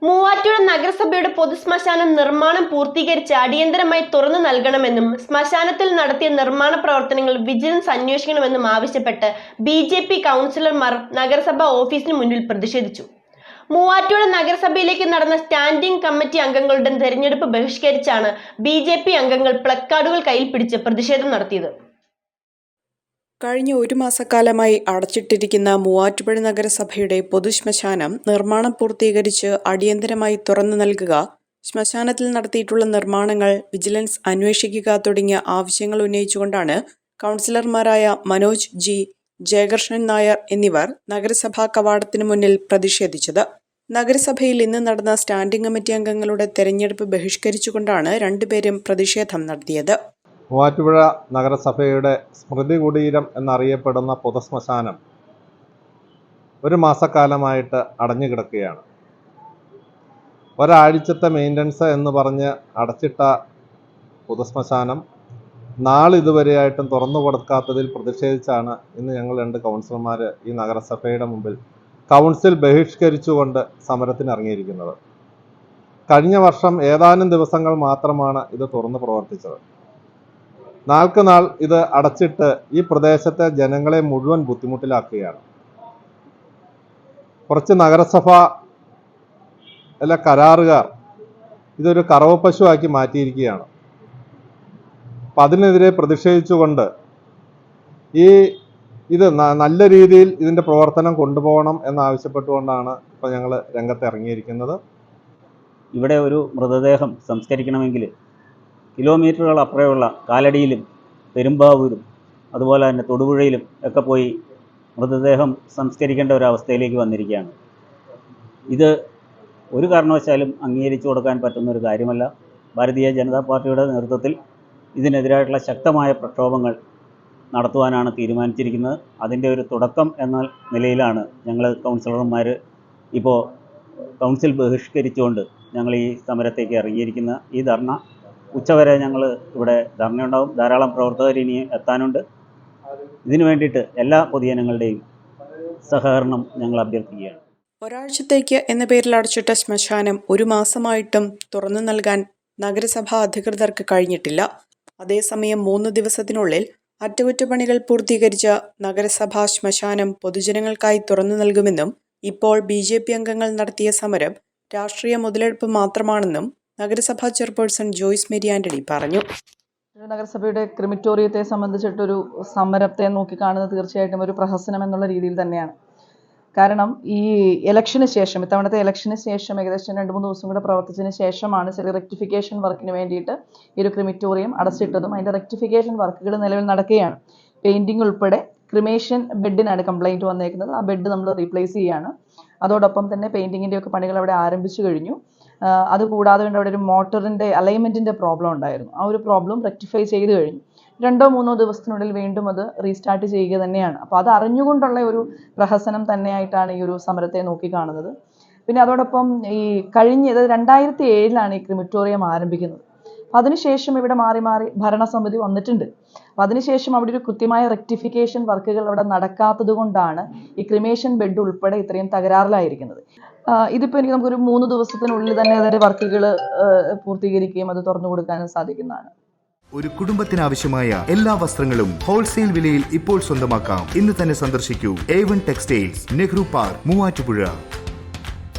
മൂവാറ്റുപുഴ നഗരസഭയുടെ പൊതുശ്മശാനം നിർമ്മാണം പൂർത്തീകരിച്ച് അടിയന്തരമായി തുറന്നു നൽകണമെന്നും ശ്മശാനത്തിൽ നടത്തിയ നിർമ്മാണ പ്രവർത്തനങ്ങൾ വിജിലൻസ് അന്വേഷിക്കണമെന്നും ആവശ്യപ്പെട്ട് BJP കൗൺസിലർമാർ നഗരസഭാ ഓഫീസിന് മുന്നിൽ പ്രതിഷേധിച്ചു. മൂവാറ്റുപുഴ നഗരസഭയിലേക്ക് നടന്ന സ്റ്റാൻഡിംഗ് കമ്മിറ്റി അംഗങ്ങളുടെ തെരഞ്ഞെടുപ്പ് ബഹിഷ്കരിച്ചാണ് BJP അംഗങ്ങൾ പ്ലക്കാർഡുകൾ കയ്യിൽ പിടിച്ച് പ്രതിഷേധം നടത്തിയത്. കഴിഞ്ഞ ഒരു മാസക്കാലമായി അടച്ചിട്ടിരിക്കുന്ന മൂവാറ്റുപുഴ നഗരസഭയുടെ പൊതുശ്മശാനം നിർമ്മാണം പൂർത്തീകരിച്ച് അടിയന്തരമായി തുറന്നു നൽകുക, ശ്മശാനത്തിൽ നടത്തിയിട്ടുള്ള നിർമ്മാണങ്ങൾ വിജിലൻസ് അന്വേഷിക്കുക തുടങ്ങിയ ആവശ്യങ്ങൾ ഉന്നയിച്ചുകൊണ്ടാണ് കൗൺസിലർമാരായ മനോജ് ജി, ജയകൃഷ്ണൻ നായർ എന്നിവർ നഗരസഭാ കവാടത്തിനു മുന്നിൽ പ്രതിഷേധിച്ചത്. നഗരസഭയിൽ ഇന്ന് നടന്ന സ്റ്റാൻഡിംഗ് കമ്മിറ്റി അംഗങ്ങളുടെ തെരഞ്ഞെടുപ്പ് ബഹിഷ്കരിച്ചുകൊണ്ടാണ് രണ്ടുപേരും പ്രതിഷേധം നടത്തിയത്. മൂവാറ്റുപുഴ നഗരസഭയുടെ സ്മൃതി കുടീരം എന്നറിയപ്പെടുന്ന പൊതുശ്മശാനം ഒരു മാസക്കാലമായിട്ട് അടഞ്ഞു കിടക്കുകയാണ്. ഒരാഴ്ചത്തെ മെയിൻ്റനൻസ് എന്ന് പറഞ്ഞ് അടച്ചിട്ട പൊതുശ്മശാനം നാളിതുവരെയായിട്ടും തുറന്നു കൊടുക്കാത്തതിൽ പ്രതിഷേധിച്ചാണ് ഇന്ന് ഞങ്ങൾ 2 കൗൺസിലർമാർ ഈ നഗരസഭയുടെ മുമ്പിൽ കൗൺസിൽ ബഹിഷ്കരിച്ചുകൊണ്ട് സമരത്തിനിറങ്ങിയിരിക്കുന്നത്. കഴിഞ്ഞ വർഷം ഏതാനും ദിവസങ്ങൾ മാത്രമാണ് ഇത് തുറന്ന് പ്രവർത്തിച്ചത്. നാൾക്കുനാൾ ഇത് അടച്ചിട്ട് ഈ പ്രദേശത്തെ ജനങ്ങളെ മുഴുവൻ ബുദ്ധിമുട്ടിലാക്കുകയാണ്. കുറച്ച് നഗരസഭ കരാറുകാർ ഇതൊരു കറവപ്പശുവാക്കി മാറ്റിയിരിക്കുകയാണ്. അപ്പം അതിനെതിരെ പ്രതിഷേധിച്ചുകൊണ്ട് ഇത് നല്ല രീതിയിൽ ഇതിൻ്റെ പ്രവർത്തനം കൊണ്ടുപോകണം എന്നാവശ്യപ്പെട്ടുകൊണ്ടാണ് ഇപ്പോൾ ഞങ്ങൾ രംഗത്ത് ഇറങ്ങിയിരിക്കുന്നത്. ഇവിടെ ഒരു മൃതദേഹം സംസ്കരിക്കണമെങ്കിൽ കിലോമീറ്ററുകൾ അപ്പുറമുള്ള കാലടിയിലും പെരുമ്പാവൂരും അതുപോലെ തന്നെ തൊടുപുഴയിലും ഒക്കെ പോയി മൃതദേഹം സംസ്കരിക്കേണ്ട ഒരു അവസ്ഥയിലേക്ക് വന്നിരിക്കുകയാണ്. ഇത് ഒരു കാരണവശാലും അംഗീകരിച്ചു കൊടുക്കാൻ പറ്റുന്ന ഒരു കാര്യമല്ല. ഭാരതീയ ജനതാ പാർട്ടിയുടെ നേതൃത്വത്തിൽ ഇതിനെതിരായിട്ടുള്ള ശക്തമായ പ്രക്ഷോഭങ്ങൾ നടത്തുവാനാണ് തീരുമാനിച്ചിരിക്കുന്നത്. അതിൻ്റെ ഒരു തുടക്കം എന്ന നിലയിലാണ് ഞങ്ങൾ കൗൺസിലർമാർ ഇപ്പോൾ കൗൺസിൽ ബഹിഷ്കരിച്ചുകൊണ്ട് ഞങ്ങൾ ഈ സമരത്തേക്ക് ഇറങ്ങിയിരിക്കുന്നത്. ഈ ധർണ ഉച്ചവരെ ഞങ്ങൾ ഇവിടെ ധർണയുണ്ടാവും. ധാരാളം പ്രവർത്തകർ ഇനി എത്താനുണ്ട്. ഇതിനു വേണ്ടിയിട്ട് എല്ലാ പൊതുജനങ്ങളുടെയും സഹകരണം ഞങ്ങൾ അഭ്യർത്ഥിക്കുകയാണ്. ഒരാഴ്ചത്തേക്ക് എന്ന പേരിൽ അടച്ചിട്ട ശ്മശാനം ഒരു മാസമായിട്ടും തുറന്നു നൽകാൻ നഗരസഭാ അധികൃതർക്ക് കഴിഞ്ഞിട്ടില്ല. അതേസമയം 3 ദിവസത്തിനുള്ളിൽ അറ്റകുറ്റപ്പണികൾ പൂർത്തീകരിച്ച നഗരസഭാ ശ്മശാനം പൊതുജനങ്ങൾക്കായി തുറന്നു നൽകുമെന്നും ഇപ്പോൾ BJP അംഗങ്ങൾ നടത്തിയ സമരം രാഷ്ട്രീയ മുതലെടുപ്പ് മാത്രമാണെന്നും നഗരസഭാ ചെയർപേഴ്സൺ ജോയ്സ് മേരി ആന്റണി പറഞ്ഞു. നഗരസഭയുടെ ക്രിമിറ്റോറിയത്തെ സംബന്ധിച്ചിട്ടൊരു സമരത്തെ നോക്കിക്കാണുന്നത് തീർച്ചയായിട്ടും ഒരു പ്രഹസനം എന്നുള്ള രീതിയിൽ തന്നെയാണ്. കാരണം ഈ ഇലക്ഷന് ശേഷം, ഇത്തവണത്തെ ഇലക്ഷന് ശേഷം ഏകദേശം 2-3 ദിവസം കൂടെ പ്രവർത്തിച്ചതിന് ശേഷമാണ് ചില റെക്ടിഫിക്കേഷൻ വർക്കിന് വേണ്ടിയിട്ട് ഈ ഒരു ക്രിമിറ്റോറിയം അടച്ചിട്ടതും അതിൻ്റെ റെക്ടിഫിക്കേഷൻ വർക്കുകൾ നിലവിൽ നടക്കുകയാണ്. പെയിൻറ്റിംഗ് ഉൾപ്പെടെ ക്രിമേഷൻ ബെഡിനാണ് കംപ്ലൈൻറ്റ് വന്നേക്കുന്നത്. ആ ബെഡ് നമ്മൾ റീപ്ലേസ് ചെയ്യുകയാണ്. അതോടൊപ്പം തന്നെ പെയിൻറ്റിങ്ങിൻ്റെയൊക്കെ പണികൾ അവിടെ ആരംഭിച്ചു കഴിഞ്ഞു. അതുകൂടാതെ അവിടെ ഒരു മോട്ടറിൻ്റെ അലൈൻമെൻറ്റിൻ്റെ പ്രോബ്ലം ഉണ്ടായിരുന്നു. ആ ഒരു പ്രോബ്ലം റെക്ടിഫൈ ചെയ്ത് കഴിഞ്ഞു. 2-3 ദിവസത്തിനുള്ളിൽ വീണ്ടും അത് റീസ്റ്റാർട്ട് ചെയ്യുക തന്നെയാണ്. അപ്പോൾ അത് അറിഞ്ഞുകൊണ്ടുള്ള ഒരു പ്രഹസനം തന്നെയായിട്ടാണ് ഈ ഒരു സമരത്തെ നോക്കിക്കാണുന്നത്. പിന്നെ അതോടൊപ്പം ഈ കഴിഞ്ഞത് 2007 ഈ ക്രിമിറ്റോറിയം ആരംഭിക്കുന്നത്. അപ്പം അതിനുശേഷം ഇവിടെ മാറി മാറി ഭരണസമിതി വന്നിട്ടുണ്ട്. അപ്പം അതിനുശേഷം അവിടെ ഒരു കൃത്യമായ റെക്ടിഫിക്കേഷൻ വർക്കുകൾ അവിടെ നടക്കാത്തത് കൊണ്ടാണ് ഈ ക്രിമേഷൻ ബെഡ് ഉൾപ്പെടെ ഇത്രയും തകരാറിലായിരിക്കുന്നത്. ഇതിപ്പോൾ നമുക്കൊരു 3 ദിവസത്തിനുള്ളിൽ തന്നെ അതിൻ്റെ വർക്കുകൾ പൂർത്തീകരിക്കുകയും അത് തുറന്നു കൊടുക്കാനും സാധിക്കുന്നതാണ്. ഒരു കുടുംബത്തിന് ആവശ്യമായ എല്ലാ വസ്ത്രങ്ങളും ഹോൾസെയിൽ വിലയിൽ ഇപ്പോൾ സ്വന്തമാക്കാം. ഇന്ന് തന്നെ സന്ദർശിക്കൂ A1 textiles, Nehru park, Muvattupuzha.